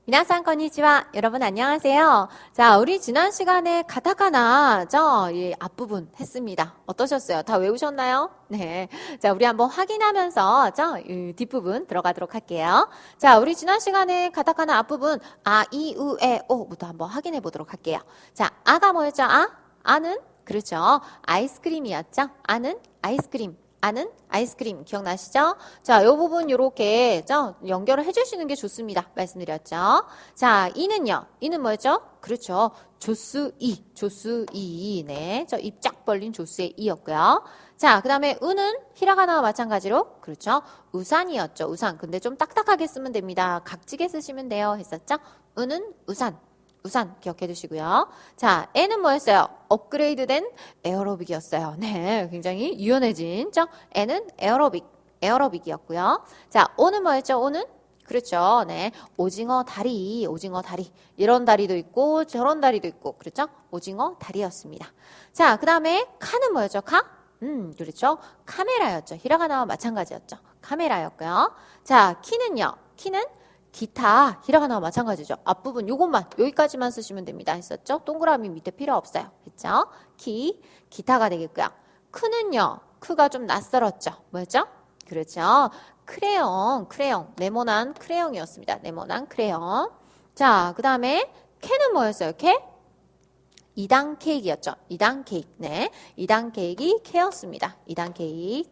미나상 건니치와 여러분 안녕하세요. 자, 우리 지난 시간에 가타카나 이 앞부분 했습니다. 어떠셨어요? 다 외우셨나요? 네. 자, 우리 한번 확인하면서 이 뒷부분 들어가도록 할게요. 자, 우리 지난 시간에 가타카나 앞부분 아, 이, 우, 에, 오부터 한번 확인해 보도록 할게요. 자, 아가 뭐였죠? 아는 그렇죠. 아이스크림이었죠. 아는 아이스크림. 아는 아이스크림 기억나시죠? 자, 이 부분 요렇게 연결을 해주시는 게 좋습니다. 말씀드렸죠? 자, 이는요. 이는 뭐였죠? 그렇죠. 조스이. 네. 입 쫙 벌린 조스의 이였고요. 자, 그 다음에 은은 히라가나와 마찬가지로 그렇죠. 우산이었죠. 우산. 근데 좀 딱딱하게 쓰면 됩니다. 각지게 쓰시면 돼요. 했었죠? 은은 우산. 우산 기억해 두시고요. 자, N은 뭐였어요? 업그레이드된 에어로빅이었어요. 네, 굉장히 유연해진 N은 에어로빅이었고요. 자, O는 뭐였죠? O는 그렇죠. 네, 오징어 다리. 이런 다리도 있고 저런 다리도 있고 그렇죠? 오징어 다리였습니다. 자, 그 다음에 카는 뭐였죠? 카? 그렇죠. 카메라였죠. 히라가나와 마찬가지였죠. 카메라였고요. 자, 키는요. 키는 기타, 히라가나와 마찬가지죠. 앞부분 요것만 여기까지만 쓰시면 됩니다. 했었죠? 동그라미 밑에 필요 없어요. 했죠? 기타가 되겠고요. 크는요. 크가 좀 낯설었죠. 뭐였죠? 그렇죠. 크레용. 네모난 크레용이었습니다. 네모난 크레용. 자, 그 다음에 캐는 뭐였어요? 캐? 2단 케이크였죠. 2단 케이크. 네. 2단 케이크이 캐였습니다. 2단 케이크.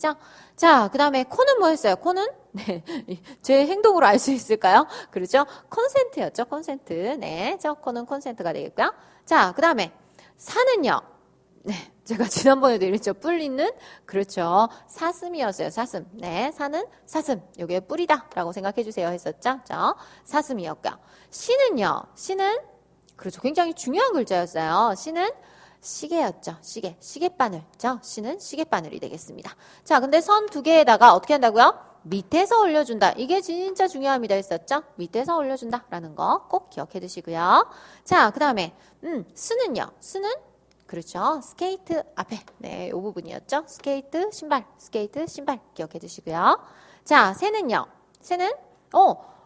자, 그 다음에 코는 뭐였어요? 코는? 네. 제 행동으로 알 수 있을까요? 그렇죠? 콘센트였죠. 콘센트. 네. 코는 콘센트가 되겠고요. 자, 그 다음에 사는요. 네. 제가 지난번에도 이랬죠. 뿔리는? 그렇죠. 사슴이었어요. 사슴. 네. 사는 사슴. 요게 뿔이다. 라고 생각해 주세요. 했었죠. 사슴이었고요. 시는요. 시는 그렇죠. 굉장히 중요한 글자였어요. 시는 시계였죠. 시계바늘. 시는 시계바늘이 되겠습니다. 자, 근데 선 두 개에다가 어떻게 한다고요? 밑에서 올려준다. 이게 진짜 중요합니다. 했었죠? 밑에서 올려준다라는 거 꼭 기억해 두시고요. 자, 그 다음에 스는요. 스는 그렇죠. 스케이트 앞에. 네, 이 부분이었죠. 스케이트 신발 기억해 두시고요. 자, 새는요. 새는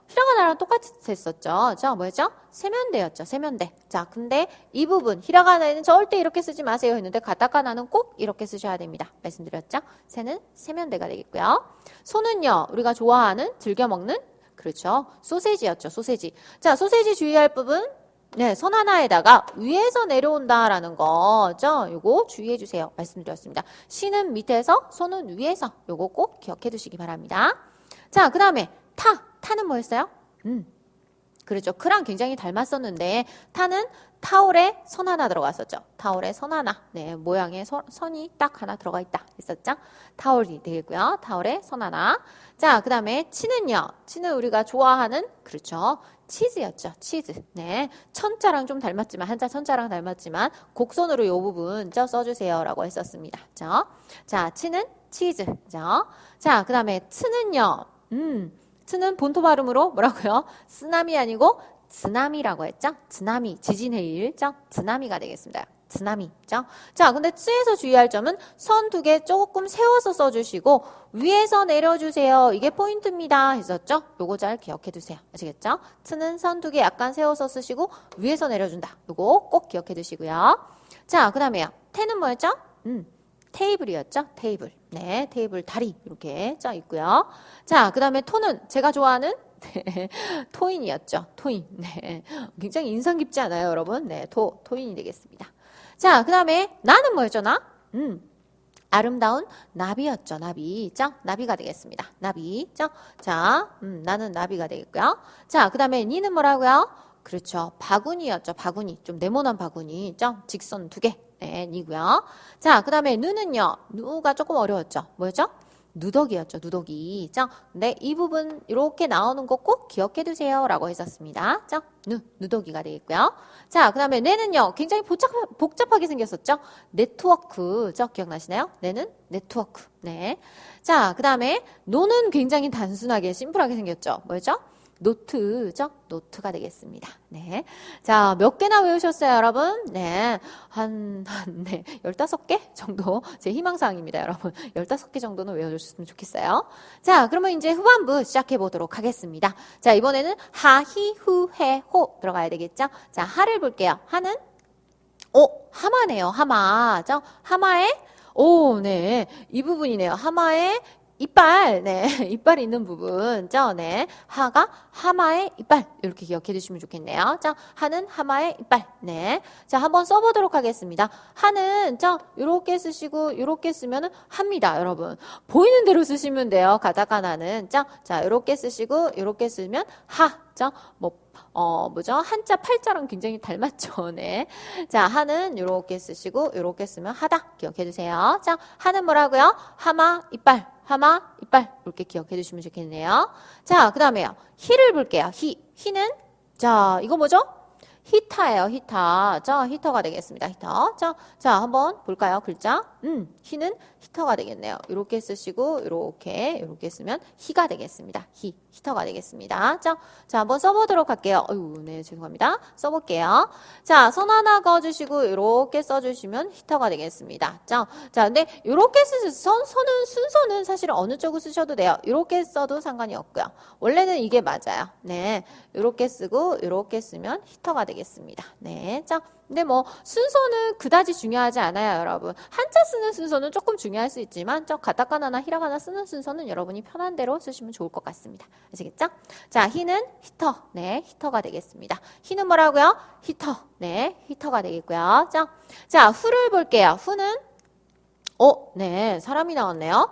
히라가나랑 똑같이 했었죠. 뭐였죠? 세면대였죠. 세면대. 자, 근데 이 부분 히라가나에는 절대 이렇게 쓰지 마세요 했는데 가타카나는 꼭 이렇게 쓰셔야 됩니다. 말씀드렸죠? 새는 세면대가 되겠고요. 소는요. 우리가 좋아하는 즐겨 먹는 그렇죠. 소세지였죠. 소세지. 자, 소세지 주의할 부분 네, 선 하나에다가 위에서 내려온다라는 거죠. 요거 주의해 주세요. 말씀드렸습니다. 시는 밑에서, 소는 위에서. 요거 꼭 기억해 두시기 바랍니다. 자, 그 다음에 타는 뭐였어요? 그렇죠. 크랑 굉장히 닮았었는데 타는 타올에 선 하나 들어갔었죠. 타올에 선 하나. 네, 모양의 선이 딱 하나 들어가 있다. 했었죠. 타올이 되겠고요. 타올에 선 하나. 자, 그 다음에 치는요. 치는 우리가 좋아하는 그렇죠. 치즈였죠. 치즈. 네, 천자랑 좀 닮았지만 한자 천자랑 닮았지만 곡선으로 이 부분 써주세요라고 했었습니다. 자, 치는 치즈. 자, 그 다음에 트는요. 트는 본토 발음으로 뭐라고요? 쓰나미 아니고 쓰나미라고 했죠? 쓰나미, 지진의 일, 쓰나미가 되겠습니다. 쓰나미죠? 자, 근데 트에서 주의할 점은 선 두 개 조금 세워서 써주시고 위에서 내려주세요. 이게 포인트입니다. 했었죠? 요거 잘 기억해 두세요. 아시겠죠? 트는 선 두 개 약간 세워서 쓰시고 위에서 내려준다. 요거 꼭 기억해 두시고요. 자, 그 다음에요. 태는 뭐였죠? 테이블이었죠? 테이블. 네, 테이블 다리 이렇게 짜 있고요. 자, 그 다음에 토는 제가 좋아하는 네, 토인이었죠. 토인. 네, 굉장히 인상 깊지 않아요, 여러분? 네, 토인이 되겠습니다. 자, 그 다음에 나는 뭐였죠, 나? 아름다운 나비였죠, 나비. 나비가 되겠습니다. 나비. 자, 나는 나비가 되겠고요. 자, 그 다음에 니는 뭐라고요? 그렇죠. 바구니였죠, 바구니. 좀 네모난 바구니. 직선 두 개. 네, 니고요. 자, 그 다음에 누는요. 누가 조금 어려웠죠. 뭐였죠? 누더기였죠. 누더기. 근데 이 부분 이렇게 나오는 거 꼭 기억해 두세요. 라고 했었습니다. 누더기가 되겠고요. 자, 그 다음에 뇌는요. 굉장히 복잡하게 생겼었죠. 네트워크. 기억나시나요? 뇌는 네트워크. 네. 자, 그 다음에 노는 굉장히 단순하게 심플하게 생겼죠. 뭐였죠? 노트죠? 노트가 되겠습니다. 네. 자, 몇 개나 외우셨어요, 여러분? 네. 네. 15개 정도 제 희망사항입니다, 여러분. 15개 정도는 외워주셨으면 좋겠어요. 자, 그러면 이제 후반부 시작해 보도록 하겠습니다. 자, 이번에는 하, 히, 후, 해, 호 들어가야 되겠죠? 자, 하를 볼게요. 하는 하마네요. 하마죠? 하마에 네. 이 부분이네요. 하마에 이빨, 네. 이빨이 있는 부분죠. 네. 하가 하마의 이빨. 이렇게 기억해 두시면 좋겠네요. 자, 하는 하마의 이빨. 네. 자, 한번 써보도록 하겠습니다. 하는, 요렇게 쓰시고, 요렇게 쓰면은 합니다, 여러분. 보이는 대로 쓰시면 돼요. 가다가나는. 자, 요렇게 쓰시고, 요렇게 쓰면 하. 한자, 팔자랑 굉장히 닮았죠. 네. 자, 하는 요렇게 쓰시고, 요렇게 쓰면 하다. 기억해 두세요. 자, 하는 뭐라고요? 하마, 이빨. 하마, 이빨. 이렇게 기억해 두시면 좋겠네요. 자, 그 다음에요. 히를 볼게요. 히는, 자, 이거 뭐죠? 히타예요, 히타. 자, 히터가 되겠습니다. 히터. 자, 한번 볼까요? 글자. 히는 히터가 되겠네요. 이렇게 쓰시고, 이렇게 쓰면 히가 되겠습니다. 히터가 되겠습니다. 자, 한번 써보도록 할게요. 네, 죄송합니다. 써볼게요. 자, 선 하나 그어주시고, 이렇게 써주시면 히터가 되겠습니다. 자, 근데 이렇게 순서는 사실 어느 쪽을 쓰셔도 돼요. 이렇게 써도 상관이 없고요. 원래는 이게 맞아요. 네, 이렇게 쓰고, 이렇게 쓰면 히터가 되겠습니다. 네, 자, 근데 순서는 그다지 중요하지 않아요, 여러분. 한자 쓰는 순서는 조금 중요할 수 있지만, 가타카나나 히라가나 쓰는 순서는 여러분이 편한 대로 쓰시면 좋을 것 같습니다. 아시겠죠? 자, 히는 히터. 네, 히터가 되겠습니다. 히는 뭐라고요? 히터. 네, 히터가 되겠고요. 자, 후를 볼게요. 후는, 네, 사람이 나왔네요.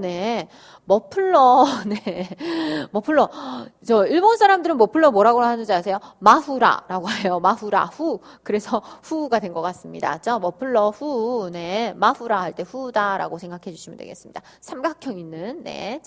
네. 머플러, 네. 머플러. 일본 사람들은 머플러 뭐라고 하는지 아세요? 마후라라고 해요. 마후라, 후. 그래서 후가 된 것 같습니다. 머플러 후, 네. 마후라 할 때 후다라고 생각해 주시면 되겠습니다. 삼각형 있는, 네.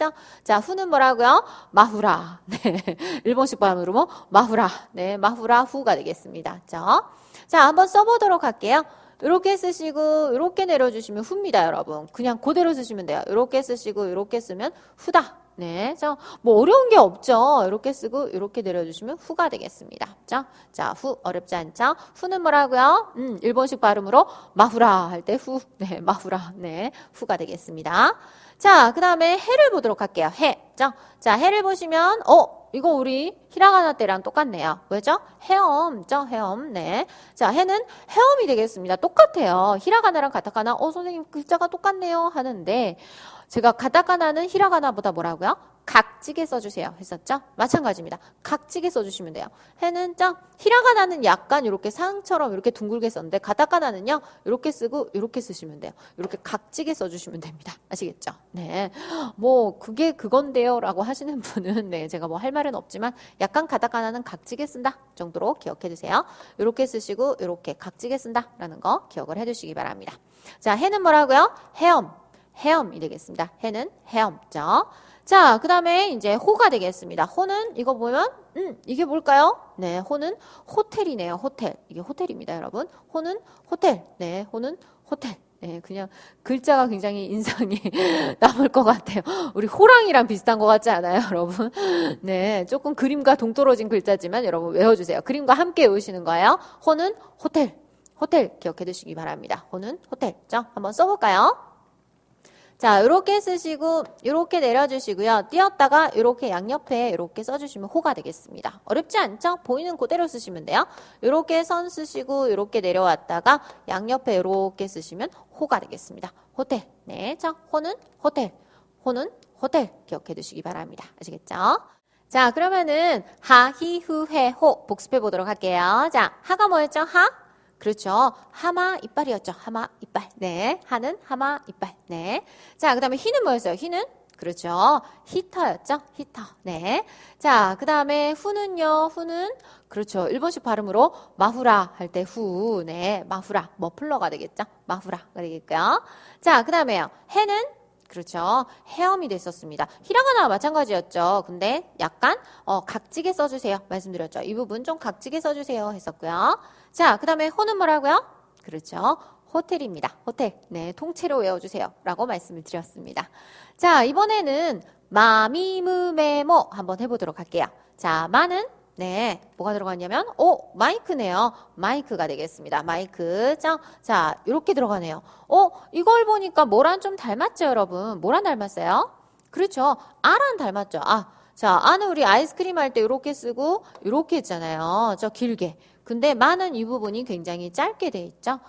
자, 후는 뭐라고요? 마후라. 네. 일본식 발음으로 마후라. 네. 마후라 후가 되겠습니다. 자, 한번 써보도록 할게요. 이렇게 쓰시고 이렇게 내려주시면 후입니다, 여러분. 그냥 그대로 쓰시면 돼요. 이렇게 쓰시고 이렇게 쓰면 후다. 네, 어려운 게 없죠. 이렇게 쓰고 이렇게 내려주시면 후가 되겠습니다. 자, 후 어렵지 않죠? 후는 뭐라고요? 일본식 발음으로 마후라 할 때 후. 네, 마후라. 네, 후가 되겠습니다. 자, 그 다음에 해를 보도록 할게요. 해. 자, 해를 보시면 이거 우리 히라가나 때랑 똑같네요. 왜죠? 헤엄죠, 헤엄. 네. 자, 해는 헤엄이 되겠습니다. 똑같아요. 히라가나랑 가타카나, 선생님 글자가 똑같네요. 하는데, 제가 가타카나는 히라가나보다 뭐라고요? 각지게 써주세요. 했었죠? 마찬가지입니다. 각지게 써주시면 돼요. 해는 히라가나는 약간 이렇게 상처럼 이렇게 둥글게 썼는데, 가타카나는요, 이렇게 쓰고, 이렇게 쓰시면 돼요. 이렇게 각지게 써주시면 됩니다. 아시겠죠? 네. 그게 그건데요. 라고 하시는 분은, 네, 제가 할 말은 없지만, 약간 가타카나는 각지게 쓴다 정도로 기억해 두세요. 이렇게 쓰시고, 이렇게 각지게 쓴다. 라는 거 기억을 해 두시기 바랍니다. 자, 해는 뭐라고요? 헤엄이 되겠습니다. 해는 헤엄죠. 자, 그 다음에 이제 호가 되겠습니다. 호는 이거 보면 이게 뭘까요? 네, 호는 호텔이네요. 호텔. 이게 호텔입니다, 여러분. 호는 호텔. 네, 호는 호텔. 네, 그냥 글자가 굉장히 인상이 남을 것 같아요. 우리 호랑이랑 비슷한 것 같지 않아요, 여러분? 네, 조금 그림과 동떨어진 글자지만 여러분 외워주세요. 그림과 함께 외우시는 거예요. 호는 호텔. 호텔 기억해 두시기 바랍니다. 호는 호텔. 자, 한번 써볼까요? 자, 이렇게 쓰시고 이렇게 내려주시고요. 띄었다가 이렇게 양옆에 이렇게 써주시면 호가 되겠습니다. 어렵지 않죠? 보이는 그대로 쓰시면 돼요. 이렇게 선 쓰시고 이렇게 내려왔다가 양옆에 이렇게 쓰시면 호가 되겠습니다. 호텔. 네, 자, 호는 호텔. 호는 호텔 기억해 두시기 바랍니다. 아시겠죠? 자, 그러면은 하, 히, 후, 해, 호 복습해 보도록 할게요. 자, 하가 뭐였죠? 하? 그렇죠. 하마 이빨이었죠. 하마 이빨. 네. 하는 하마 이빨. 네. 자, 그 다음에 히는 뭐였어요? 히는? 그렇죠. 히터였죠. 히터. 네. 자, 그 다음에 후는요. 후는? 그렇죠. 일본식 발음으로 마후라 할 때 후. 네. 마후라. 머플러가 되겠죠. 마후라가 되겠고요. 자, 그 다음에요. 해는? 그렇죠. 헤엄이 됐었습니다. 히라가나와 마찬가지였죠. 근데 약간 각지게 써주세요. 말씀드렸죠. 이 부분 좀 각지게 써주세요. 했었고요. 자, 그 다음에 호는 뭐라고요? 그렇죠. 호텔입니다. 호텔. 네, 통째로 외워주세요. 라고 말씀을 드렸습니다. 자, 이번에는 마미무메모 한번 해보도록 할게요. 자, 마는 네, 뭐가 들어갔냐면, 마이크네요. 마이크가 되겠습니다. 마이크. 자, 이렇게 들어가네요. 이걸 보니까 뭐랑 좀 닮았죠, 여러분? 뭐랑 닮았어요? 그렇죠. 아랑 닮았죠. 자, 아는 우리 아이스크림 할 때 이렇게 쓰고, 이렇게 했잖아요. 길게. 근데 마는 이 부분이 굉장히 짧게 돼 있죠.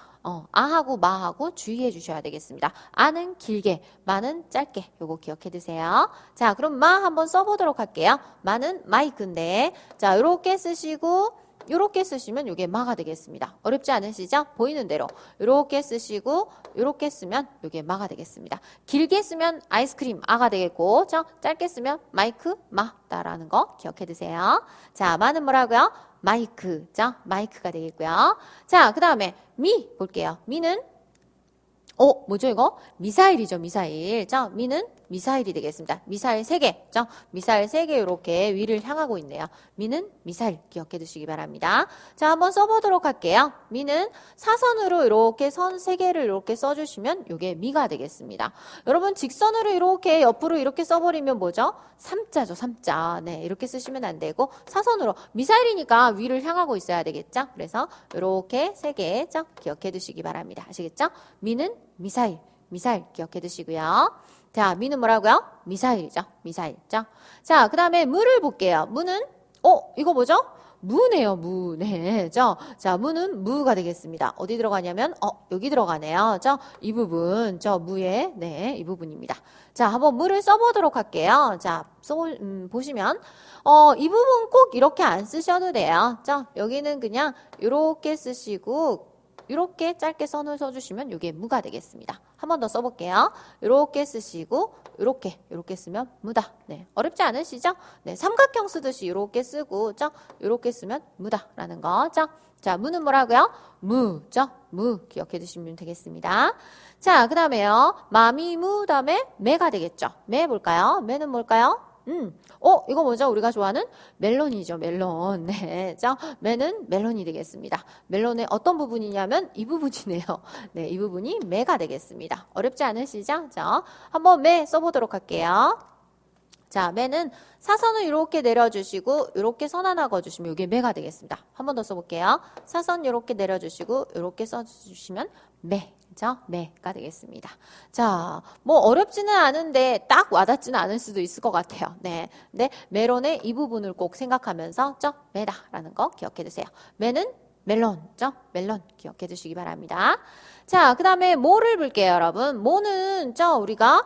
아하고 마하고 주의해 주셔야 되겠습니다. 아는 길게, 마는 짧게. 요거 기억해 두세요. 자, 그럼 마 한번 써보도록 할게요. 마는 마이크인데, 자, 요렇게 쓰시고, 요렇게 쓰시면 요게 마가 되겠습니다. 어렵지 않으시죠? 보이는 대로. 요렇게 쓰시고, 요렇게 쓰면 요게 마가 되겠습니다. 길게 쓰면 아이스크림, 아가 되겠고, 짧게 쓰면 마이크, 마다라는 거 기억해 두세요. 자, 마는 뭐라고요? 마이크, 마이크가 되겠고요. 자, 그 다음에 미 볼게요. 미는 뭐죠 이거? 미사일이죠, 미사일. 미는 미사일이 되겠습니다. 미사일 3개. 미사일 3개 이렇게 위를 향하고 있네요. 미는 미사일 기억해 두시기 바랍니다. 자, 한번 써보도록 할게요. 미는 사선으로 이렇게 선 3개를 이렇게 써주시면 이게 미가 되겠습니다. 여러분 직선으로 이렇게 옆으로 이렇게 써버리면 뭐죠? 3자죠, 3자. 네, 이렇게 쓰시면 안 되고 사선으로 미사일이니까 위를 향하고 있어야 되겠죠? 그래서 이렇게 3개 기억해 두시기 바랍니다. 아시겠죠? 미는 미사일, 미사일 기억해 두시고요. 자, 미는 뭐라고요? 미사일이죠. 미사일이죠. 자, 그 다음에 무를 볼게요. 무는, 이거 뭐죠? 무네요, 무. 네. 자, 무는 무가 되겠습니다. 어디 들어가냐면, 여기 들어가네요. 이 부분, 무에, 네, 이 부분입니다. 자, 한번 무를 써보도록 할게요. 자, 보시면, 이 부분 꼭 이렇게 안 쓰셔도 돼요. 여기는 그냥 이렇게 쓰시고, 이렇게 짧게 선을 써주시면 이게 무가 되겠습니다. 한 번 더 써볼게요. 이렇게 쓰시고 이렇게 쓰면 무다. 네, 어렵지 않으시죠? 네, 삼각형 쓰듯이 이렇게 쓰고 이렇게 쓰면 무다라는 거. 자, 무는 뭐라고요? 무죠? 무 기억해 두시면 되겠습니다. 자, 그 다음에요. 마미무 다음에 매가 되겠죠. 매 볼까요? 매는 뭘까요? 이거 뭐죠? 우리가 좋아하는 멜론이죠, 멜론. 네, 매는 멜론이 되겠습니다. 멜론의 어떤 부분이냐면 이 부분이네요. 네, 이 부분이 매가 되겠습니다. 어렵지 않으시죠? 자, 한번 매 써보도록 할게요. 자, 매는 사선을 이렇게 내려주시고 이렇게 선 하나 그어주시면 이게 매가 되겠습니다. 한 번 더 써볼게요. 사선 이렇게 내려주시고 이렇게 써주시면 매. 매가 되겠습니다. 자, 뭐 어렵지는 않은데 딱 와닿지는 않을 수도 있을 것 같아요. 네, 근데 멜론의 이 부분을 꼭 생각하면서 매다라는 거 기억해 두세요. 매는 멜론, 멜론 기억해 두시기 바랍니다. 자, 그 다음에 모를 볼게요, 여러분. 모는 우리가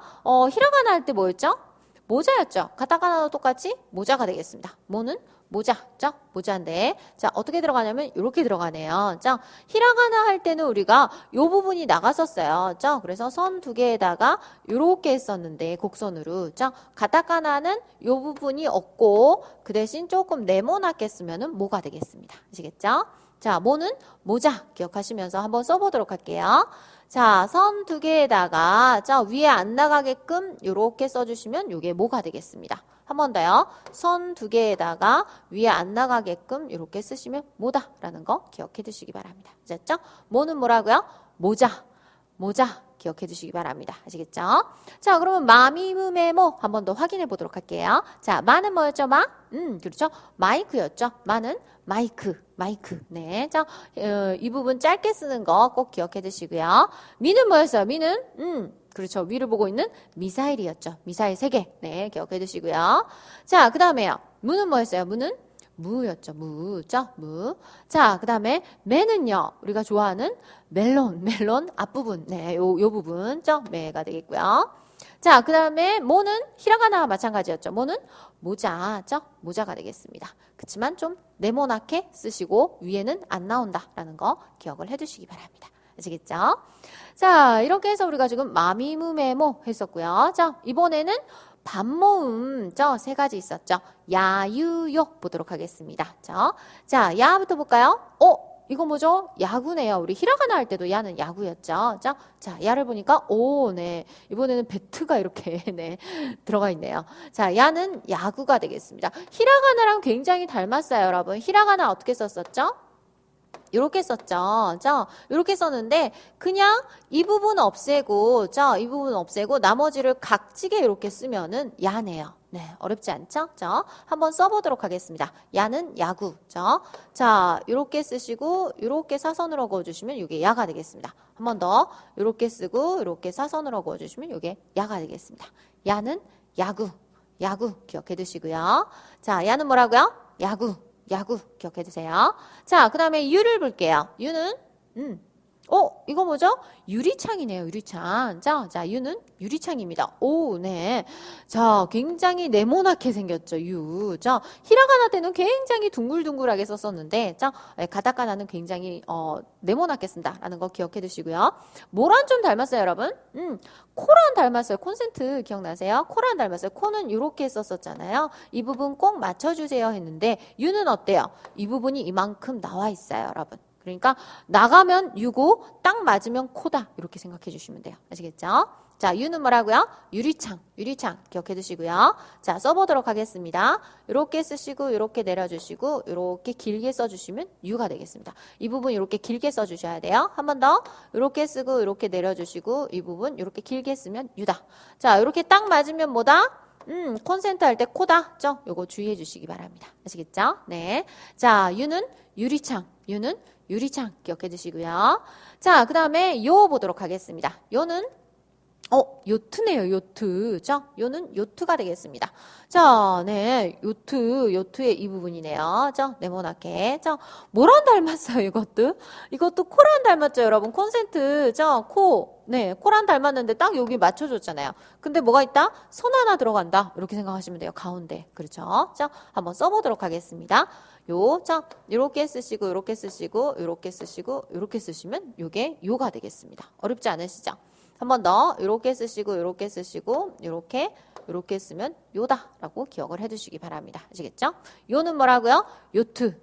히라가나 할 때 뭐였죠? 모자였죠. 가타카나도 똑같이 모자가 되겠습니다. 모는 모자죠? 모자인데. 자, 어떻게 들어가냐면 이렇게 들어가네요. 히라가나 할 때는 우리가 이 부분이 나갔었어요. 그래서 선 2개에다가 이렇게 했었는데 곡선으로. 가타카나는 이 부분이 없고 그 대신 조금 네모나게 쓰면은 모가 되겠습니다. 아시겠죠? 자, 모는 모자 기억하시면서 한번 써보도록 할게요. 자, 선 2개에다가 위에 안 나가게끔 이렇게 써주시면 이게 모가 되겠습니다. 한 번 더요. 선 2개에다가 위에 안 나가게끔 이렇게 쓰시면 모다라는 거 기억해 두시기 바랍니다. 아셨죠? 모는 뭐라고요? 모자. 모자 기억해 두시기 바랍니다. 아시겠죠? 자, 그러면 마미무메모 한 번 더 확인해 보도록 할게요. 자, 마는 뭐였죠? 마? 그렇죠. 마이크였죠. 마는 마이크. 마이크. 네. 자, 이 부분 짧게 쓰는 거 꼭 기억해 두시고요. 미는 뭐였어요? 미는? 그렇죠. 위를 보고 있는 미사일이었죠. 미사일 3개. 네, 기억해 두시고요. 자, 그 다음에요. 무는 뭐였어요? 무는? 무였죠. 무죠. 무. 자, 그 다음에 매는요. 우리가 좋아하는 멜론. 멜론 앞부분. 네, 요 부분. 매가 되겠고요. 자, 그 다음에 모는 히라가나와 마찬가지였죠. 모는 모자죠. 모자가 되겠습니다. 그렇지만 좀 네모나게 쓰시고 위에는 안 나온다라는 거 기억을 해두시기 바랍니다. 아시겠죠? 자, 이렇게 해서 우리가 지금 마미무메모 했었고요. 자, 이번에는 반모음 3가지 있었죠. 야유요 보도록 하겠습니다. 자, 야부터 볼까요? 이거 뭐죠? 야구네요. 우리 히라가나 할 때도 야는 야구였죠. 자, 야를 보니까 네. 이번에는 배트가 이렇게 네, 들어가 있네요. 자, 야는 야구가 되겠습니다. 히라가나랑 굉장히 닮았어요, 여러분. 히라가나 어떻게 썼었죠? 이렇게 썼죠. 이렇게 썼는데 그냥 이 부분 없애고 나머지를 각지게 이렇게 쓰면은 야네요. 네, 어렵지 않죠? 한번 써보도록 하겠습니다. 야는 야구. 자, 요렇게 쓰시고, 요렇게 사선으로 그어주시면 이게 야가 되겠습니다. 한 번 더, 요렇게 쓰고, 요렇게 사선으로 그어주시면 이게 야가 되겠습니다. 야는 야구. 야구 기억해 두시고요. 자, 야는 뭐라고요? 야구. 야구 기억해 두세요. 자, 그 다음에 유를 볼게요. 유는, 이거 뭐죠? 유리창이네요, 유리창. 자, 유는 유리창입니다. 오, 네. 자, 굉장히 네모나게 생겼죠, 유. 자, 히라가나 때는 굉장히 둥글둥글하게 썼었는데, 자, 가타카나는 굉장히, 네모나게 쓴다라는 거 기억해 두시고요. 뭐랑 좀 닮았어요, 여러분? 코랑 닮았어요. 콘센트 기억나세요? 코랑 닮았어요. 코는 이렇게 썼었잖아요. 이 부분 꼭 맞춰주세요 했는데, 유는 어때요? 이 부분이 이만큼 나와 있어요, 여러분. 그러니까 나가면 유고 딱 맞으면 코다 이렇게 생각해 주시면 돼요. 아시겠죠? 자, 유는 뭐라고요? 유리창, 유리창 기억해 두시고요. 자, 써보도록 하겠습니다. 이렇게 쓰시고 이렇게 내려주시고 이렇게 길게 써주시면 유가 되겠습니다. 이 부분 이렇게 길게 써주셔야 돼요. 한 번 더 이렇게 쓰고 이렇게 내려주시고 이 부분 이렇게 길게 쓰면 유다. 자, 이렇게 딱 맞으면 뭐다? 콘센트 할 때 코다. 요거 주의해 주시기 바랍니다. 아시겠죠? 네. 자, 유는 유리창, 유는 유리창 기억해 두시고요. 자, 그 다음에 요 보도록 하겠습니다. 요는 요트네요, 요트. 요는 요트가 되겠습니다. 자, 네, 요트의 이 부분이네요. 네모나게. 뭐랑 닮았어요, 이것도? 이것도 코랑 닮았죠, 여러분? 콘센트, 코. 네, 코랑 닮았는데 딱 여기 맞춰줬잖아요. 근데 뭐가 있다? 선 하나 들어간다. 이렇게 생각하시면 돼요, 가운데. 그렇죠? 한번 써보도록 하겠습니다. 요렇게 쓰시고, 요렇게 쓰시고, 요렇게 쓰시고, 요렇게 쓰시면 요게 요가 되겠습니다. 어렵지 않으시죠? 한 번 더 이렇게 쓰시고 이렇게 쓰시고 이렇게 쓰면 요다라고 기억을 해두시기 바랍니다. 아시겠죠? 요는 뭐라고요? 요트.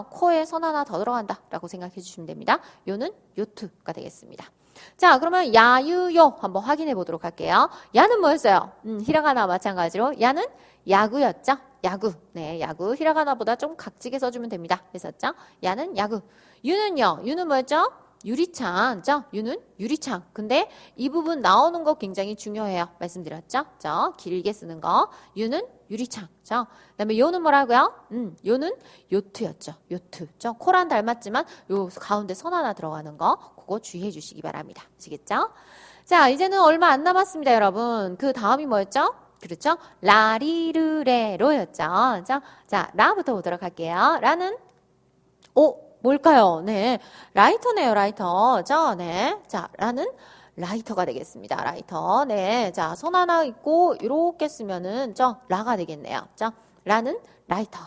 코에 선 하나 더 들어간다라고 생각해 주시면 됩니다. 요는 요트가 되겠습니다. 자, 그러면 야유요 한번 확인해 보도록 할게요. 야는 뭐였어요? 히라가나 마찬가지로 야는 야구였죠? 야구. 네, 야구. 히라가나보다 좀 각지게 써주면 됩니다. 했었죠? 야는 야구. 유는요? 유는 뭐였죠? 유리창, 유는 유리창. 근데 이 부분 나오는 거 굉장히 중요해요. 말씀드렸죠? 길게 쓰는 거. 유는 유리창. 그 다음에 요는 뭐라고요? 요는 요트였죠. 요트. 코랑 닮았지만 요 가운데 선 하나 들어가는 거. 그거 주의해 주시기 바랍니다. 아시겠죠? 자, 이제는 얼마 안 남았습니다, 여러분. 그 다음이 뭐였죠? 그렇죠? 라리르레로였죠. 자, 라부터 보도록 할게요. 라는 뭘까요? 네. 라이터네요, 라이터. 네. 자, 라는 라이터가 되겠습니다. 라이터. 네. 자, 선 하나 있고, 이렇게 쓰면은, 라가 되겠네요. 라는 라이터.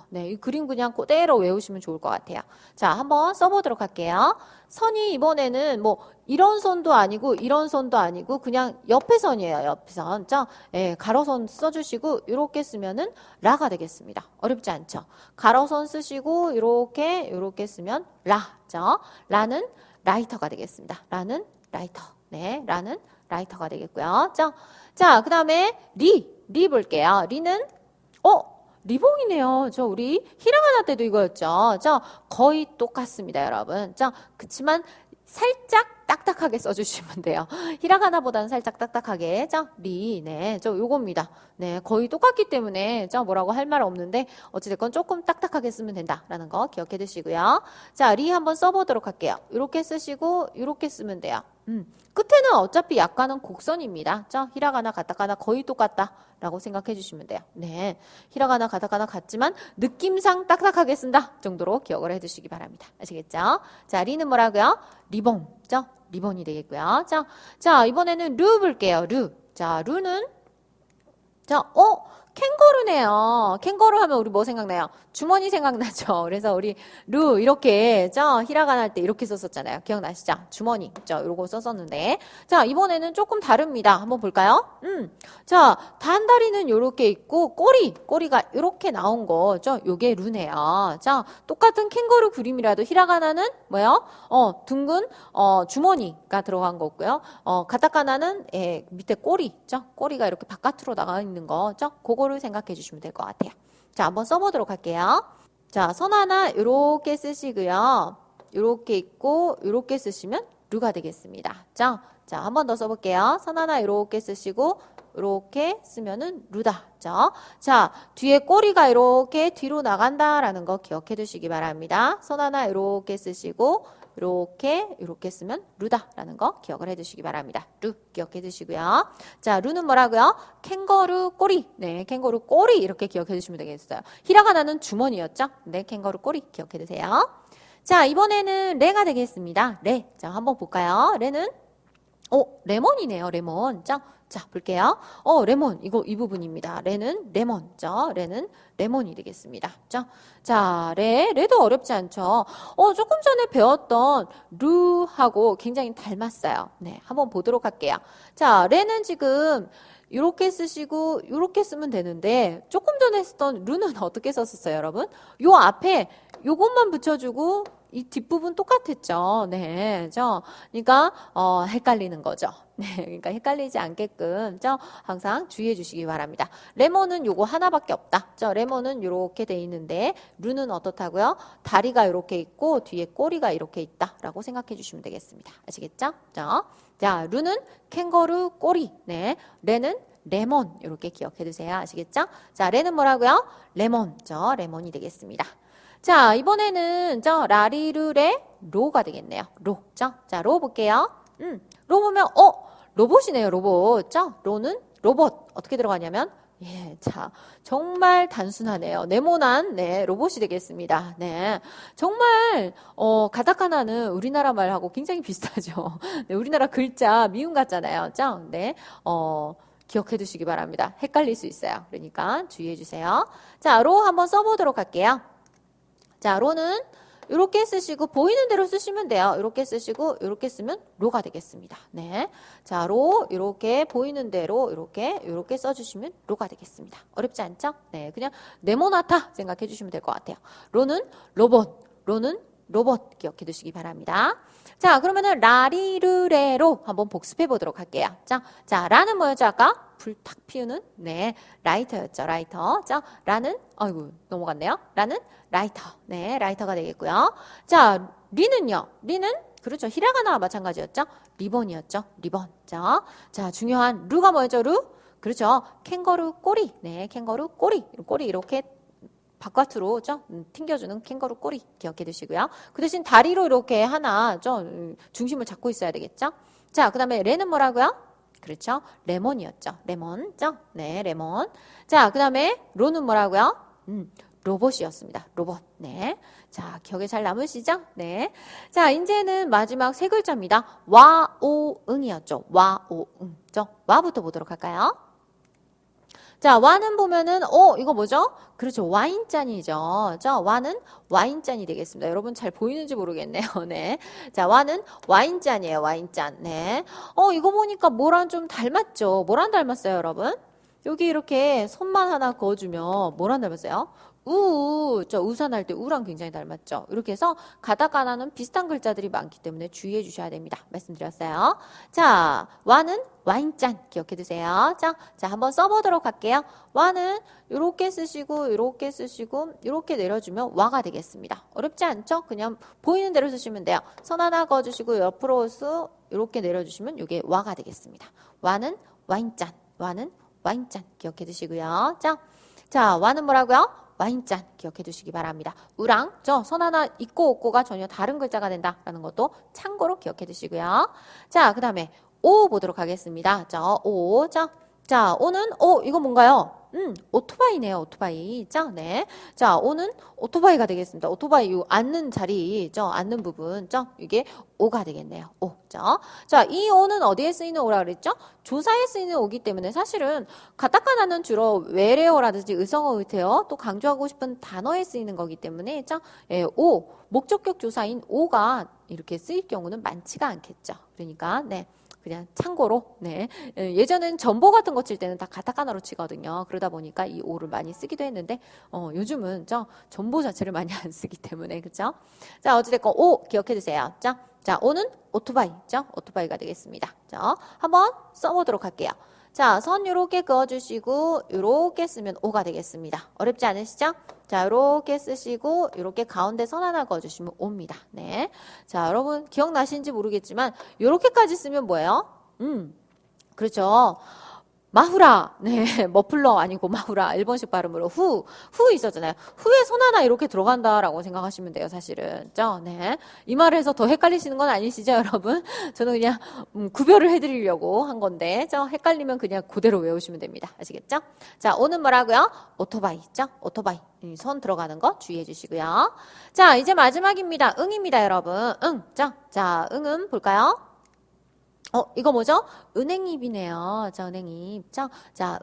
네. 이 그림 그냥 그대로 외우시면 좋을 것 같아요. 자, 한번 써보도록 할게요. 선이 이번에는 이런 선도 아니고, 이런 선도 아니고, 그냥 옆에 선이에요. 옆에 선. 예, 가로선 써주시고, 이렇게 쓰면은 라가 되겠습니다. 어렵지 않죠? 가로선 쓰시고, 이렇게 쓰면 라는 라이터가 되겠습니다. 라는 라이터. 네, 라는 라이터가 되겠고요. 자, 그 다음에 리 볼게요. 리는, 리봉이네요. 우리 히라가나 때도 이거였죠. 거의 똑같습니다, 여러분. 그치만 살짝 딱딱하게 써주시면 돼요. 히라가나보다는 살짝 딱딱하게. 네, 요겁니다. 네, 거의 똑같기 때문에 뭐라고 할 말 없는데 어찌됐건 조금 딱딱하게 쓰면 된다라는 거 기억해 두시고요. 자, 리 한번 써보도록 할게요. 이렇게 쓰시고 이렇게 쓰면 돼요. 끝에는 어차피 약간은 곡선입니다. 히라가나, 가타카나 거의 똑같다라고 생각해 주시면 돼요. 네, 히라가나, 가타카나 같지만 느낌상 딱딱하게 쓴다 정도로 기억을 해두시기 바랍니다. 아시겠죠? 자, 리는 뭐라고요? 리본. 리본이 되겠고요. 자, 이번에는 루 볼게요. 루. 자, 루는 캥거루네요. 캥거루 하면 우리 뭐 생각나요? 주머니 생각나죠? 그래서 우리 루 이렇게 히라가나 할 때 이렇게 썼었잖아요. 기억나시죠? 주머니 요거 썼었는데 자, 이번에는 조금 다릅니다. 한번 볼까요? 자, 단다리는 요렇게 있고 꼬리가 요렇게 나온 거 요게 루네요. 자, 똑같은 캥거루 그림이라도 히라가나는 뭐요? 둥근 주머니가 들어간 거고요. 가타카나는 밑에 꼬리가 이렇게 바깥으로 나가 있는 거 그거를 생각해 주시면 될 것 같아요. 자, 한번 써보도록 할게요. 자, 선 하나 이렇게 쓰시고요. 이렇게 있고 이렇게 쓰시면 루가 되겠습니다. 자, 한 번 더 써볼게요. 선 하나 이렇게 쓰시고 이렇게 쓰면은 루다. 그죠? 자, 뒤에 꼬리가 이렇게 뒤로 나간다라는 거 기억해 두시기 바랍니다. 손 하나 이렇게 쓰시고 이렇게 쓰면 루다라는 거 기억을 해 두시기 바랍니다. 루 기억해 두시고요. 자, 루는 뭐라고요? 캥거루 꼬리. 네, 캥거루 꼬리 이렇게 기억해 두시면 되겠어요. 히라가나는 주머니였죠? 네, 캥거루 꼬리 기억해 두세요. 자, 이번에는 레가 되겠습니다. 레. 자, 한번 볼까요? 레는 레몬이네요. 레몬. 자, 볼게요. 레몬. 이 부분입니다. 레는 레몬죠. 레는 레몬이 되겠습니다. 자, 레도 어렵지 않죠. 조금 전에 배웠던 루하고 굉장히 닮았어요. 네, 한번 보도록 할게요. 자, 레는 지금 이렇게 쓰시고 이렇게 쓰면 되는데 조금 전에 쓰던 루는 어떻게 썼었어요, 여러분? 요 앞에 요것만 붙여주고 이 뒷부분 똑같았죠. 네, 그러니까 헷갈리는 거죠. 네, 그러니까 헷갈리지 않게끔 항상 주의해 주시기 바랍니다. 레몬은 요거 하나밖에 없다. 레몬은 이렇게 돼 있는데 루는 어떻다고요? 다리가 이렇게 있고 뒤에 꼬리가 이렇게 있다라고 생각해 주시면 되겠습니다. 아시겠죠? 자, 루는 캥거루 꼬리. 네, 레는 레몬 이렇게 기억해 두세요. 아시겠죠? 자, 레는 뭐라고요? 레몬. 레몬이 되겠습니다. 자, 이번에는 라리루레 로가 되겠네요. 로. 자, 로 볼게요. 로 보면 로봇이네요. 로봇. 로는 로봇. 어떻게 들어가냐면 자, 정말 단순하네요. 네모난 로봇이 되겠습니다. 네. 정말 가타카나는 우리나라 말하고 굉장히 비슷하죠. 네, 우리나라 글자 미음 같잖아요. 네. 기억해 두시기 바랍니다. 헷갈릴 수 있어요. 그러니까 주의해 주세요. 자, 로 한번 써보도록 할게요. 자, 로는 이렇게 쓰시고 보이는 대로 쓰시면 돼요. 이렇게 쓰시고 이렇게 쓰면 로가 되겠습니다. 네. 자, 로 이렇게 보이는 대로 이렇게 써주시면 로가 되겠습니다. 어렵지 않죠? 네, 그냥 네모나타 생각해 주시면 될 것 같아요. 로는 로봇, 로는 로봇 기억해 두시기 바랍니다. 자, 그러면은 라리르레로 한번 복습해 보도록 할게요. 자, 라는 뭐였죠? 아까 불 탁 피우는 라이터였죠. 라이터. 자, 라는 넘어갔네요. 라는 라이터. 네, 라이터가 되겠고요. 자, 리는요. 리는 그렇죠. 히라가나와 마찬가지였죠. 리본이었죠. 리본. 자, 중요한 루가 뭐였죠? 루? 그렇죠. 캥거루 꼬리. 네, 캥거루 꼬리. 꼬리 이렇게 바깥으로 튕겨주는 캥거루 꼬리 기억해 두시고요. 그 대신 다리로 이렇게 하나 중심을 잡고 있어야 되겠죠. 자, 그 다음에 레는 뭐라고요? 그렇죠. 레몬이었죠. 레몬. 네, 레몬. 자, 그 다음에 로는 뭐라고요? 로봇이었습니다. 로봇. 네. 자, 기억에 잘 남으시죠? 네. 자, 이제는 마지막 세 글자입니다. 와, 오, 응이었죠. 와, 오, 응. 와부터 보도록 할까요? 자, 와는 보면은 이거 뭐죠? 그렇죠. 와인잔이죠. 와는 와인잔이 되겠습니다. 여러분 잘 보이는지 모르겠네요. 네. 자, 와는 와인잔이에요. 와인잔. 네. 이거 보니까 뭐랑 좀 닮았죠? 뭐랑 닮았어요, 여러분? 여기 이렇게 손만 하나 그어주면 뭐랑 닮았어요? 우산할 때 우랑 굉장히 닮았죠. 이렇게 해서 가다가나는 비슷한 글자들이 많기 때문에 주의해 주셔야 됩니다. 말씀드렸어요. 자, 와는 와인잔 기억해 두세요. 자, 한번 써보도록 할게요. 와는 이렇게 쓰시고 이렇게 내려주면 와가 되겠습니다. 어렵지 않죠? 그냥 보이는 대로 쓰시면 돼요. 선 하나 그어주시고 옆으로 이렇게 내려주시면 이게 와가 되겠습니다. 와는 와인잔, 와는 와인잔 기억해 두시고요. 자, 와는 뭐라고요? 와인잔 기억해 두시기 바랍니다. 우랑 선 하나 있고 없고가 전혀 다른 글자가 된다라는 것도 참고로 기억해 두시고요. 자, 그 다음에 오 보도록 하겠습니다. 오. 자, 오는 이거 뭔가요? 오토바이네요. 오토바이. 네. 자, 오는 오토바이가 되겠습니다. 오토바이 앉는 자리, 앉는 부분, 이게 오가 되겠네요. 오. 자, 이 오는 어디에 쓰이는 오라 그랬죠? 조사에 쓰이는 오기 때문에 사실은 가타카나는 주로 외래어라든지 의성어, 의태어 또 강조하고 싶은 단어에 쓰이는 거기 때문에 오, 목적격 조사인 오가 이렇게 쓰일 경우는 많지가 않겠죠. 그러니까 네. 그냥 참고로 예전엔 전보 같은 거 칠 때는 다 가타카나로 치거든요. 그러다 보니까 이 오를 많이 쓰기도 했는데 요즘은 전보 자체를 많이 안 쓰기 때문에 그렇죠? 자, 어찌됐건 오 기억해 두세요. 자, 오는 오토바이죠? 오토바이가 되겠습니다. 자, 한번 써보도록 할게요. 자, 선 요렇게 그어주시고 요렇게 쓰면 오가 되겠습니다. 어렵지 않으시죠? 자, 요렇게 쓰시고 요렇게 가운데 선 하나 그어주시면 오입니다. 네. 자, 여러분 기억나시는지 모르겠지만 요렇게까지 쓰면 뭐예요? 그렇죠. 마후라. 네, 머플러 아니고 마후라. 일본식 발음으로 후 있었잖아요. 후에 손 하나 이렇게 들어간다라고 생각하시면 돼요, 사실은. 그죠? 네. 이 말을 해서 더 헷갈리시는 건 아니시죠, 여러분? 저는 그냥 구별을 해드리려고 한 건데, 헷갈리면 그냥 그대로 외우시면 됩니다. 아시겠죠? 자, 오는 뭐라고요? 오토바이. 죠? 오토바이. 손 들어가는 거 주의해 주시고요. 자, 이제 마지막입니다. 응입니다, 여러분. 응. 자, 응은 볼까요? 이거 뭐죠? 은행잎이네요. 자, 은행잎. 자,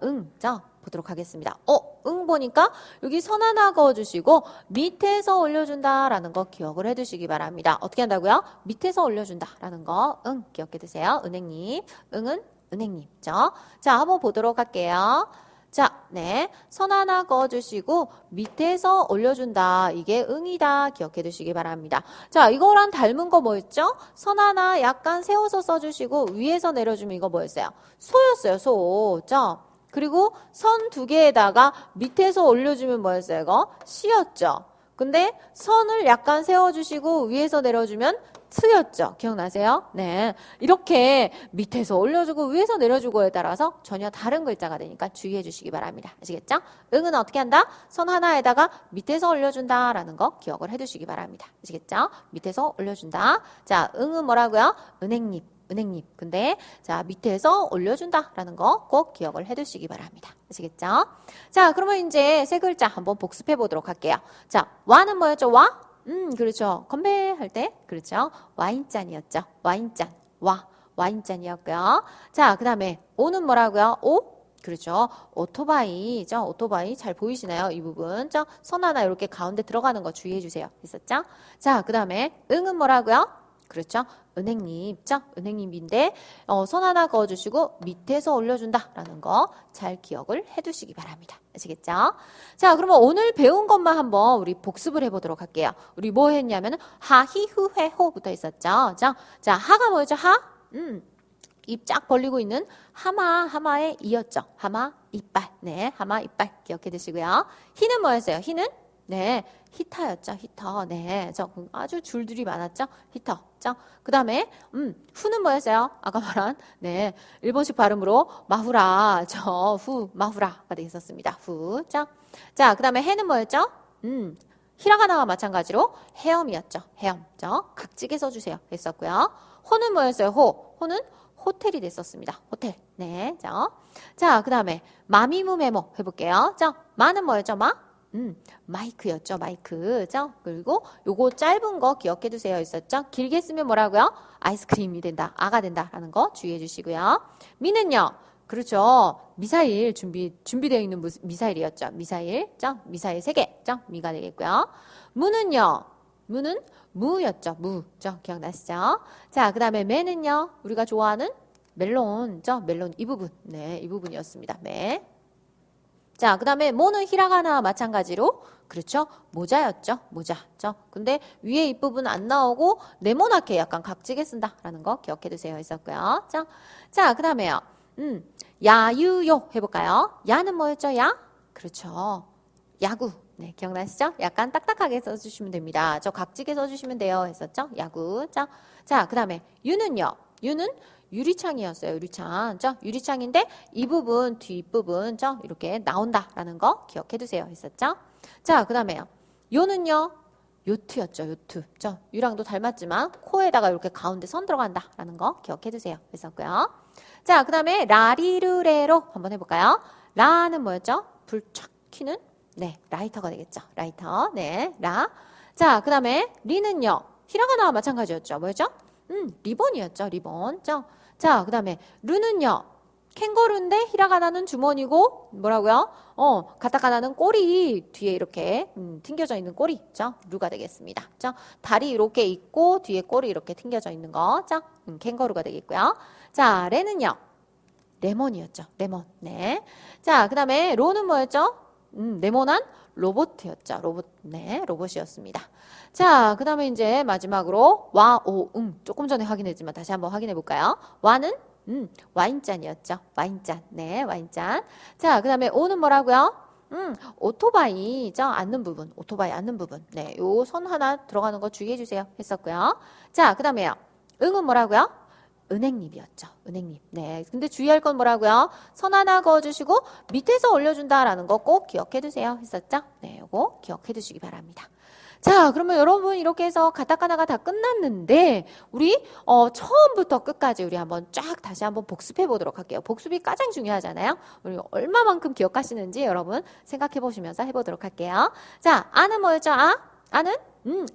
응. 자, 보도록 하겠습니다. 응 보니까 여기 선 하나 그어주시고 밑에서 올려준다라는 거 기억을 해두시기 바랍니다. 어떻게 한다고요? 밑에서 올려준다라는 거. 응, 기억해 두세요. 은행잎. 응은 은행잎죠. 자, 한번 보도록 할게요. 자, 네. 선 하나 그어주시고 밑에서 올려준다. 이게 응이다. 기억해 두시기 바랍니다. 자, 이거랑 닮은 거 뭐였죠? 선 하나 약간 세워서 써주시고 위에서 내려주면 이거 뭐였어요? 소였어요. 소. 죠? 그리고 선 두 개에다가 밑에서 올려주면 뭐였어요? 이거? 시였죠. 근데 선을 약간 세워주시고 위에서 내려주면 트였죠. 기억나세요? 네. 이렇게 밑에서 올려주고 위에서 내려주고에 따라서 전혀 다른 글자가 되니까 주의해 주시기 바랍니다. 아시겠죠? 응은 어떻게 한다? 선 하나에다가 밑에서 올려준다라는 거 기억을 해 두시기 바랍니다. 아시겠죠? 밑에서 올려준다. 자, 응은 뭐라고요? 은행잎. 근데 자 밑에서 올려준다라는 거 꼭 기억을 해두시기 바랍니다. 아시겠죠? 자, 그러면 이제 세 글자 한번 복습해 보도록 할게요. 자, 와는 뭐였죠? 와? 그렇죠. 건배할 때 그렇죠. 와인잔이었죠. 와인잔. 와인잔이었고요. 자, 그 다음에 오는 뭐라고요? 오? 그렇죠. 오토바이죠. 오토바이 잘 보이시나요? 이 부분. 선 하나 이렇게 가운데 들어가는 거 주의해 주세요. 있었죠? 자, 그 다음에 응은 뭐라고요? 그렇죠. 은행잎, 은행잎인데 선 하나 그어주시고 밑에서 올려준다라는 거 잘 기억을 해두시기 바랍니다. 아시겠죠? 자, 그러면 오늘 배운 것만 한번 우리 복습을 해보도록 할게요. 우리 뭐 했냐면 하히후회호부터 있었죠. 자, 하가 뭐였죠? 하? 입 쫙 벌리고 있는 하마의 이였죠. 하마 이빨. 네, 하마 이빨 기억해 두시고요. 히는 뭐였어요? 히는 네, 히타였죠. 히터. 네, 아주 줄들이 많았죠. 히터. 그 다음에 후는 뭐였어요? 아까 말한 네, 일본식 발음으로 마후라. 마후라가 되어 있었습니다. 후. 자, 그 다음에 해는 뭐였죠? 히라가나와 마찬가지로 헤엄이었죠. 헤엄. 각지게 써주세요. 했었고요. 호는 뭐였어요? 호는 호텔이 됐었습니다. 호텔. 네, 자, 그 다음에 마미무 메모 해볼게요. 마는 뭐였죠? 마이크였죠. 마이크. 그리고 요거 짧은 거 기억해 두세요. 있었죠? 길게 쓰면 뭐라고요? 아이스크림이 된다. 아가 된다라는 거 주의해 주시고요. 미는요. 그렇죠. 미사일 준비되어 있는 미사일이었죠. 미사일. 미사일 3개. 미가 되겠고요. 무는요. 무는 무였죠. 무. 기억나시죠? 자, 그 다음에 매는요. 우리가 좋아하는 멜론. 멜론 이 부분. 네, 이 부분이었습니다. 매. 자, 그 다음에 모는 히라가나와 마찬가지로 그렇죠. 모자였죠. 모자. 근데 위에 윗부분 안 나오고 네모나게 약간 각지게 쓴다라는 거 기억해 두세요. 있었고요. 자, 그 다음에요. 야유요 해볼까요? 야는 뭐였죠? 야? 그렇죠. 야구. 네, 기억나시죠? 약간 딱딱하게 써주시면 됩니다. 각지게 써주시면 돼요. 했었죠? 야구. 자, 그 다음에 유는요. 유는 유리창이었어요. 유리창. 유리창인데 이 부분, 뒷부분 이렇게 나온다라는 거 기억해 두세요. 했었죠? 자, 그 다음에요. 요는요. 요트였죠. 요트. 유랑도 닮았지만 코에다가 이렇게 가운데 선 들어간다라는 거 기억해 두세요. 했었고요. 자, 그 다음에 라리루레로 한번 해볼까요? 라는 뭐였죠? 불 촥 켜는 네, 라이터가 되겠죠. 라이터. 네, 라. 자, 그 다음에 리는요. 히라가나와 마찬가지였죠. 뭐였죠? 리본이었죠. 리본. 자, 그 다음에 루는요. 캥거루인데 히라가나는 주머니고 뭐라고요? 가타카나는 꼬리 뒤에 이렇게 튕겨져 있는 꼬리. 루가 되겠습니다. 다리 이렇게 있고 뒤에 꼬리 이렇게 튕겨져 있는 거. 캥거루가 되겠고요. 자, 레는요. 레몬이었죠. 레몬. 네. 자, 그 다음에 로는 뭐였죠? 네모난 로봇이었죠. 로봇. 네, 로봇이었습니다. 자, 그 다음에 이제 마지막으로 와, 오, 조금 전에 확인했지만 다시 한번 확인해 볼까요? 와는 와인잔이었죠. 와인잔. 네, 와인잔. 자, 그 다음에 오는 뭐라고요? 오토바이죠. 앉는 부분. 오토바이 앉는 부분. 네, 요 선 하나 들어가는 거 주의해 주세요. 했었고요. 자, 그 다음에요. 응은 뭐라고요? 은행잎이었죠. 은행잎. 네. 근데 주의할 건 뭐라고요? 선 하나 그어주시고 밑에서 올려준다라는 거 꼭 기억해 두세요. 했었죠? 네. 요거 기억해 두시기 바랍니다. 자, 그러면 여러분 이렇게 해서 가타카나가 다 끝났는데 우리 처음부터 끝까지 우리 한번 쫙 다시 한번 복습해 보도록 할게요. 복습이 가장 중요하잖아요. 우리 얼마만큼 기억하시는지 여러분 생각해 보시면서 해보도록 할게요. 자, 아는 뭐였죠? 아는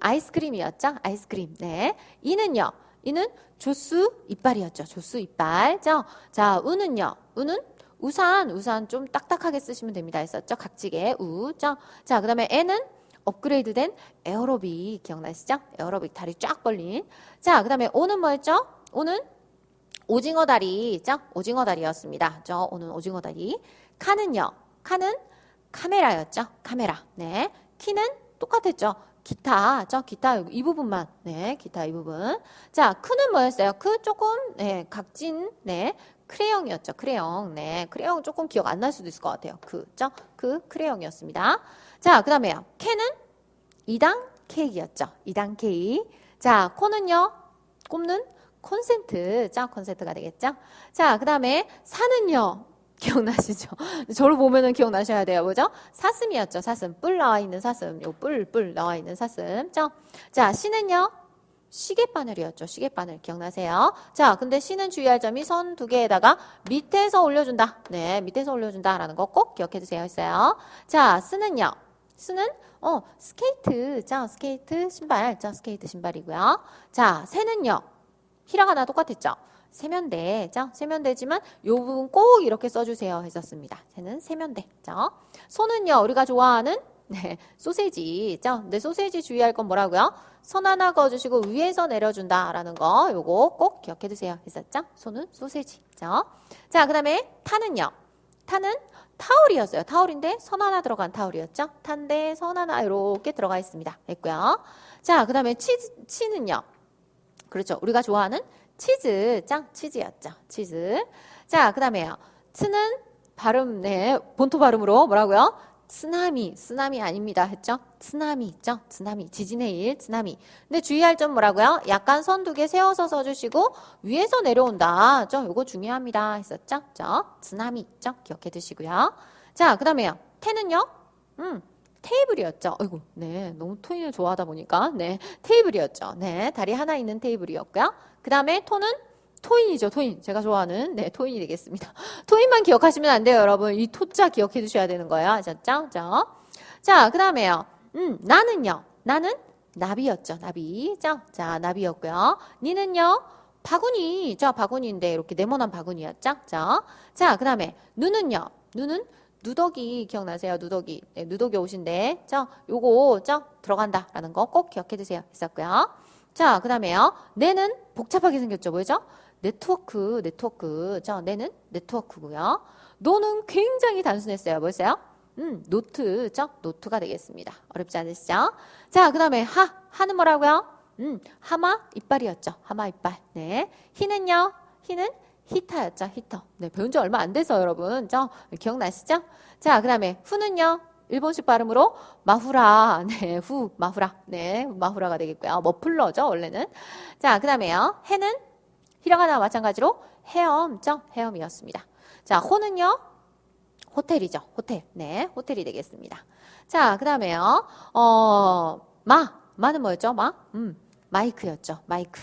아이스크림이었죠. 아이스크림. 네. 이는요. 이는 조수 이빨이었죠. 조수 이빨. 자, 우는요. 우는 우산 좀 딱딱하게 쓰시면 됩니다. 했었죠. 각지게 우. 자, 그다음에 애는 업그레이드된 에어로빅 기억나시죠? 에어로빅 다리 쫙 벌린. 자, 그다음에 오는 뭐였죠? 오는 오징어 다리. 오징어 다리였습니다. 오는 오징어 다리. 카는요. 카는 카메라였죠. 카메라. 네. 키는 똑같았죠. 기타. 기타 이 부분만. 네. 기타 이 부분. 자, 크는 뭐였어요? 크 조금 각진. 네. 크레용이었죠. 크레용. 네. 크레용 조금 기억 안 날 수도 있을 것 같아요. 크레용이었습니다. 자, 그다음에요. 캐는 2단 케이크였죠. 2단 케이크. 자, 코는요. 꼽는 콘센트. 콘센트가 되겠죠. 자, 그다음에 사는요. 기억나시죠? 저를 보면은 기억나셔야 돼요. 뭐죠? 사슴이었죠. 사슴. 뿔 나와 있는 사슴. 요 뿔 나와 있는 사슴. 자, 시는요. 시계바늘이었죠. 시계바늘 기억나세요? 자, 근데 시는 주의할 점이 선 두 개에다가 밑에서 올려준다. 네, 밑에서 올려준다라는 거 꼭 기억해 두세요. 했어요. 자, 쓰는요. 쓰는 스케이트. 스케이트 신발. 스케이트 신발이고요. 자, 새는요. 히라가나 똑같았죠. 세면대. 세면대지만 요 부분 꼭 이렇게 써주세요. 했었습니다. 새는 세면대. 소는요. 우리가 좋아하는 소세지. 근데 소세지 주의할 건 뭐라고요? 선 하나 그어주시고 위에서 내려준다라는 거 요거 꼭 기억해 두세요. 했었죠? 소는 소세지. 자, 그 다음에 타는요. 타는 타올이었어요. 타올인데 선 하나 들어간 타올이었죠? 탄데 선 하나 이렇게 들어가 있습니다. 했고요. 자, 그 다음에 치는요. 그렇죠. 우리가 좋아하는 치즈. 치즈였죠. 치즈. 자, 그 다음에요. 트는 발음, 본토 발음으로 뭐라고요? 쓰나미 아닙니다. 했죠? 쓰나미 있죠? 쓰나미, 지진의 일, 쓰나미. 근데 주의할 점 뭐라고요? 약간 선 두 개 세워서 써주시고 위에서 내려온다. 요거 중요합니다. 했었죠? 쓰나미 있죠? 기억해 두시고요. 자, 그 다음에요. 태는요? 테이블이었죠. 아이고, 네, 너무 토인을 좋아하다 보니까 테이블이었죠. 네, 다리 하나 있는 테이블이었고요. 그 다음에 토는 토인이죠. 토인. 제가 좋아하는 토인이 되겠습니다. 토인만 기억하시면 안 돼요, 여러분. 이 토자 기억해 두셔야 되는 거예요. 아셨죠? 자, 그 다음에요. 나는요. 나는 나비였죠. 나비. 자, 나비였고요. 니는요. 바구니. 바구니인데 이렇게 네모난 바구니였죠. 자, 그 다음에 누는요. 누는 누더기 기억나세요? 누더기. 네, 누더기 옷인데 요거 들어간다라는 거 꼭 기억해 두세요. 했었고요. 자, 그 다음에요. 내는 복잡하게 생겼죠. 뭐죠? 네트워크. 내는 네트워크고요. 노는 굉장히 단순했어요. 뭐였어요? 노트. 노트가 되겠습니다. 어렵지 않으시죠? 자, 그 다음에 하는 뭐라고요? 하마 이빨이었죠. 하마 이빨. 네. 히는요? 히는 히터였죠. 히터. 네, 배운 지 얼마 안 돼서 여러분. 기억나시죠? 자, 그 다음에 후는요? 일본식 발음으로 마후라. 네, 마후라. 네, 마후라가 되겠고요. 머플러죠, 원래는. 자, 그 다음에요. 해는 히라가나와 마찬가지로 헤엄이었습니다. 자, 호는요. 호텔이죠. 호텔. 네, 호텔이 되겠습니다. 자, 그 다음에요. 마는 뭐였죠? 마이크였죠. 마이크.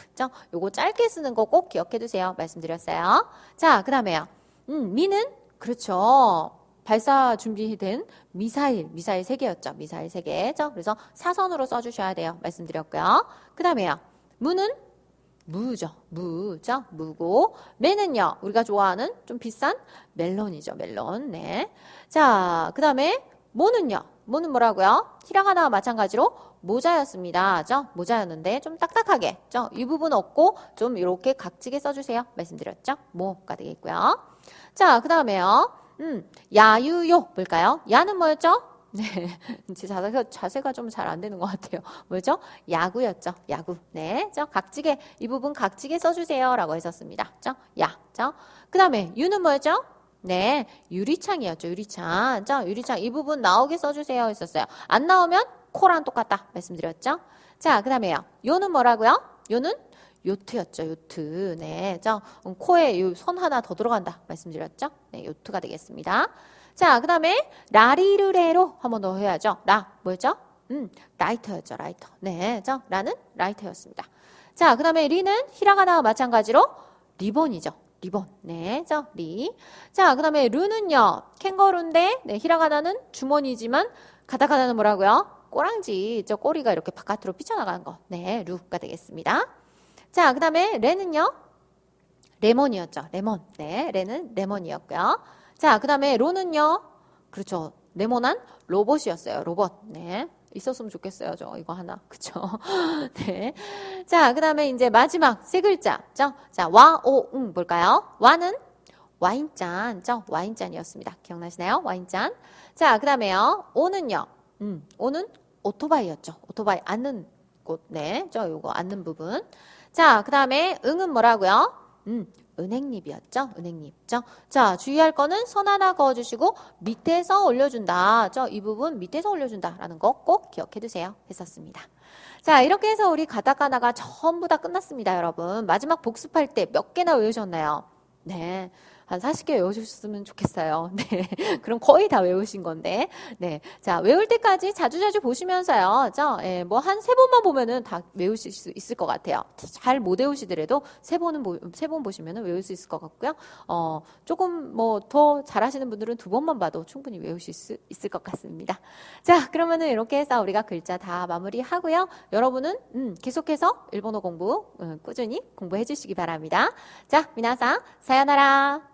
요거 짧게 쓰는 거 꼭 기억해 두세요. 말씀드렸어요. 자, 그 다음에요. 미는 그렇죠. 발사 준비된 미사일 3개였죠. 미사일 3개. 그래서 사선으로 써주셔야 돼요. 말씀드렸고요. 그 다음에요. 무는 무죠. 무고. 매는요. 우리가 좋아하는 좀 비싼 멜론이죠. 멜론. 네. 자, 그 다음에 모는요. 모는 뭐라고요? 히라가나와 마찬가지로 모자였습니다. 모자였는데 좀 딱딱하게. 이 부분 없고 좀 이렇게 각지게 써주세요. 말씀드렸죠? 모가 되겠고요. 자, 그 다음에요. 야유요. 뭘까요? 야는 뭐였죠? 네. 제 자세가 좀 잘 안 되는 것 같아요. 뭐죠? 야구였죠. 야구. 네. 각지게, 이 부분 각지게 써주세요. 라고 했었습니다. 야. 그 다음에 유는 뭐였죠? 네. 유리창이었죠. 유리창. 유리창. 이 부분 나오게 써주세요. 했었어요. 안 나오면 코랑 똑같다. 말씀드렸죠? 자, 그 다음에요. 요는 뭐라고요? 요는 요트였죠. 요트. 네. 코에 요 선 하나 더 들어간다. 말씀드렸죠? 네. 요트가 되겠습니다. 자, 그 다음에 라리르레로 한 번 더 해야죠. 뭐였죠? 라이터였죠. 라이터. 네. 라는 라이터였습니다. 자, 그 다음에 리는 히라가나와 마찬가지로 리본이죠. 리본. 네. 리. 자, 그 다음에 루는요. 캥거루인데, 네. 히라가나는 주머니지만, 가타카나는 뭐라고요? 꼬랑지. 꼬리가 이렇게 바깥으로 삐쳐나가는 거. 네. 루가 되겠습니다. 자, 그 다음에 레는요. 레몬이었죠. 레몬. 네. 레는 레몬이었고요. 자, 그 다음에 로는요. 그렇죠. 네모난 로봇이었어요. 로봇. 네. 있었으면 좋겠어요. 이거 하나. 그쵸? 네. 자, 그 다음에 이제 마지막 세 글자죠. 자, 와, 오, 응, 뭘까요? 와는 와인잔. 와인잔이었습니다. 기억나시나요? 와인잔. 자, 그 다음에요. 오는요. 오는 오토바이였죠. 오토바이 앉는 곳. 네. 요거 앉는 부분. 자, 그 다음에 응은 뭐라고요? 은행잎이었죠? 은행잎. 자, 주의할 거는 선 하나 그어주시고 밑에서 올려준다. 이 부분 밑에서 올려준다. 라는 거 꼭 기억해 두세요. 했었습니다. 자, 이렇게 해서 우리 가타카나가 전부 다 끝났습니다, 여러분. 마지막 복습할 때 몇 개나 외우셨나요? 네. 한 40개 외우셨으면 좋겠어요. 네. 그럼 거의 다 외우신 건데. 네. 자, 외울 때까지 자주자주 보시면서요. 예, 뭐 한 3번만 보면은 다 외우실 수 있을 것 같아요. 잘 못 외우시더라도 3번 보시면은 외울 수 있을 것 같고요. 조금 뭐 더 잘하시는 분들은 2번만 봐도 충분히 외우실 수 있을 것 같습니다. 자, 그러면은 이렇게 해서 우리가 글자 다 마무리하고요. 여러분은 계속해서 일본어 공부 꾸준히 공부해 주시기 바랍니다. 자, 미나상 사요나라.